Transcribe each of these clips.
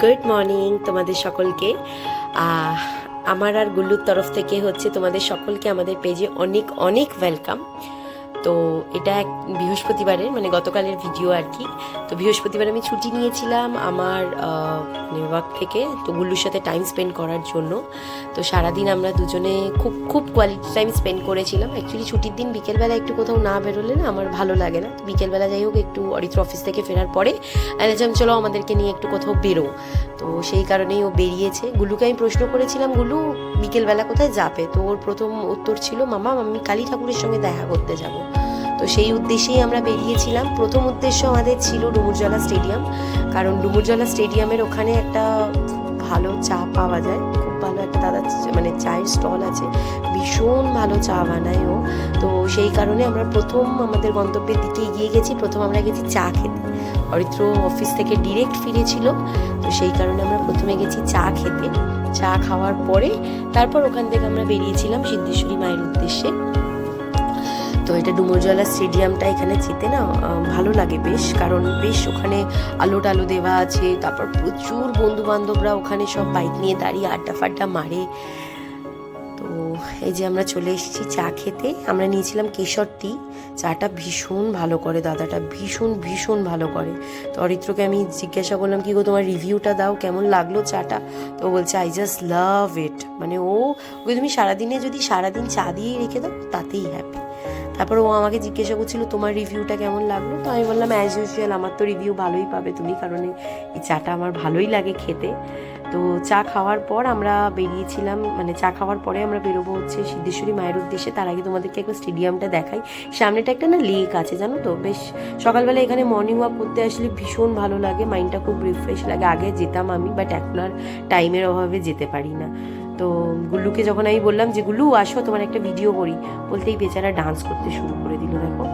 Good morning তোমাদের সকলকে। আমার আর গুল্লুর তরফ থেকে হচ্ছে তোমাদের সকলকে আমাদের পেজে অনেক অনেক ওয়েলকাম। তো এটা এক বৃহস্পতিবারের মানে গতকালের ভিডিও আর কি। তো বৃহস্পতিবার আমি ছুটি নিয়েছিলাম আমার ওয়ার্ক থেকে, তো গুল্লুর সাথে টাইম স্পেন্ড করার জন্য। তো সারাদিন আমরা দুজনে খুব খুব কোয়ালিটি টাইম স্পেন্ড করেছিলাম। অ্যাকচুয়ালি ছুটির দিন বিকেলবেলা একটু কোথাও না বেরোলে না আমার ভালো লাগে না। বিকেলবেলা যাই হোক একটু অরিত্র অফিস থেকে ফেরার পরে চলো আমাদেরকে নিয়ে একটু কোথাও বেরো। তো সেই কারণেই ও বেরিয়েছে। গুল্লুকে আমি প্রশ্ন করেছিলাম গুল্লু বিকেলবেলা কোথায় যাবে, তো ওর প্রথম উত্তর ছিল মামা আমি কালী ঠাকুরের সঙ্গে দেখা করতে যাব। তো সেই উদ্দেশ্যেই আমরা বেরিয়েছিলাম। প্রথম উদ্দেশ্য আমাদের ছিল ডুমুরজলা স্টেডিয়াম, কারণ ডুমুরজলা স্টেডিয়ামের ওখানে একটা ভালো চা পাওয়া যায়, খুব ভালো একটা দাদা মানে চায়ের স্টল আছে, ভীষণ ভালো চা বানায় ও। তো সেই কারণে আমরা প্রথম আমাদের গন্তব্যের দিকে এগিয়ে গেছি। প্রথম আমরা গেছি চা খেতে। অরিত্র অফিস থেকে ডিরেক্ট ফিরেছিল, তো সেই কারণে আমরা প্রথমে গেছি চা খেতে। চা খাওয়ার পরে তারপর ওখান থেকে আমরা বেরিয়েছিলাম সিদ্ধেশ্বরী মায়ের উদ্দেশ্যে। তো এটা ডুমুরজলা স্টেডিয়ামটা এখানে যেতে না ভালো লাগে বেশ, কারণ বেশ ওখানে আলো টালো দেওয়া আছে, তারপর প্রচুর বন্ধু বান্ধবরা ওখানে সব বাইক নিয়ে দাঁড়িয়ে আড্ডা ফাড্ডা মারে। তো এই যে আমরা চলে এসেছি চা খেতে। আমরা নিয়েছিলাম কেশর টি। চাটা ভীষণ ভালো করে দাদাটা, ভীষণ ভীষণ ভালো করে। তো অরিত্রকে আমি জিজ্ঞাসা করলাম কি গো তোমার রিভিউটা দাও, কেমন লাগলো চাটা। তো বলছে আই জাস্ট লাভ ইট, মানে ওকে তুমি সারাদিনে যদি সারাদিন চা দিয়েই রেখে দাও তাতেই হ্যাপি। তারপর ও আমাকে জিজ্ঞাসা করছিল তোমার রিভিউটা কেমন লাগলো। তো আমি বললাম অ্যাজ ইউজুয়াল আমার তো রিভিউ ভালোই পাবে তুমি, কারণ এই চাটা আমার ভালোই লাগে খেতে। তো চা খাওয়ার পর আমরা বেরিয়েছিলাম, মানে চা খাওয়ার পরে আমরা বেরোবো হচ্ছে সিদ্ধেশ্বরী মায়ের উদ্দেশ্যে। তার আগে তোমাদেরকে একবার স্টেডিয়ামটা দেখাই। সামনেটা একটা না লেক আছে জানো তো, বেশ সকালবেলা এখানে মর্নিং ওয়াক করতে আসলে ভীষণ ভালো লাগে, মাইন্ডটা খুব রিফ্রেশ লাগে। আগে যেতাম আমি, বাট এখন আর টাইমের অভাবে যেতে পারি না। তো গুল্লুকে যখন আমি বললাম যে গুল্লু আসো তোমার একটা ভিডিও করি, বলতেই বেচারা ডান্স করতে শুরু করে দিল। দেখো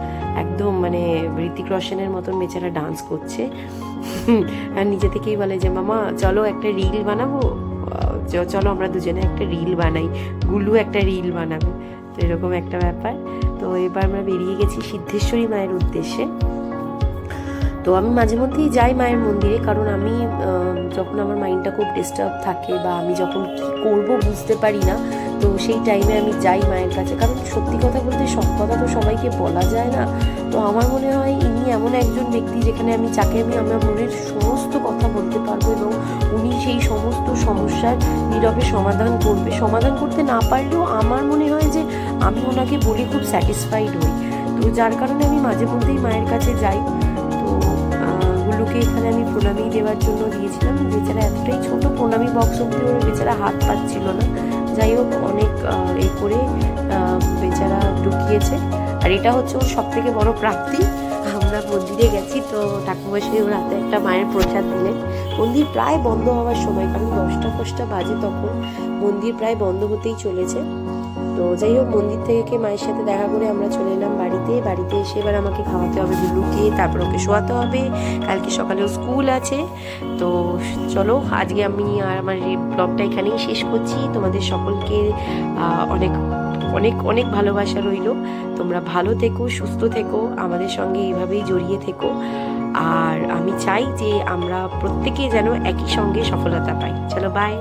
একদম মানে ঋতিক রোশনের মতন বেচারা ডান্স করছে। আর নিজে থেকেই বলে যে মামা চলো একটা রিল বানাবো, চলো আমরা দুজনে একটা রিল বানাই, গুল্লু একটা রিল বানাবে। তো এরকম একটা ব্যাপার। তো এবার আমরা বেরিয়ে গেছি সিদ্ধেশ্বরী মায়ের উদ্দেশ্যে। তো আমি মাঝে মধ্যেই যাই মায়ের মন্দিরে, কারণ আমি যখন আমার মাইন্ডটা খুব ডিস্টার্ব থাকে বা আমি যখন কী করবো বুঝতে পারি না, তো সেই টাইমে আমি যাই মায়ের কাছে। কারণ সত্যি কথা বলতে সব কথা তো সবাইকে বলা যায় না। তো আমার মনে হয় ইনি এমন একজন ব্যক্তি যেখানে যাকে আমি আমার মনের সমস্ত কথা বলতে পারবো এবং উনি সেই সমস্ত সমস্যার নীরবে সমাধান করবে। সমাধান করতে না পারলেও আমার মনে হয় যে আমি ওনাকে বলে খুব স্যাটিসফাইড হই। তো যার কারণে আমি মাঝে মধ্যেই মায়ের কাছে যাই। গুল্লুকে এখানে আমি প্রণামী দেওয়ার জন্য দিয়েছিলাম। বেচারা এতটাই ছোট, প্রণামী বক্স অব্দি ওর বেচারা হাত পাচ্ছিল না। যাই হোক অনেক এই করে বেচারা ঢুকিয়েছে। আর এটা হচ্ছে ওর সব থেকে বড় প্রাপ্তি। আমরা মন্দিরে গেছি, তো ঠাকুরমশাই ওর হাতে একটা মায়ের প্রসাদ দিলেন। মন্দির প্রায় বন্ধ হওয়ার সময়, কারণ 10টা বাজে তখন, মন্দির প্রায় বন্ধ হতেই চলেছে। তো যাই হোক মন্দির থেকে মায়ের সাথে দেখা করে আমরা চলে এলাম বাড়িতে। বাড়িতে এসে এবার আমাকে খাওয়াতে হবে গুল্লুকে, তারপর ওকে শোয়াতে হবে, কালকে সকালেও স্কুল আছে। তো চলো আজকে আমি আর আমার এই ব্লগটা এখানেই শেষ করছি। তোমাদের সকলকে অনেক অনেক অনেক ভালোবাসা রইল। তোমরা ভালো থেকো, সুস্থ থেকো, আমাদের সঙ্গে এইভাবেই জড়িয়ে থেকো। আর আমি চাই যে আমরা প্রত্যেকে যেন একই সঙ্গে সফলতা পাই। চলো বাই।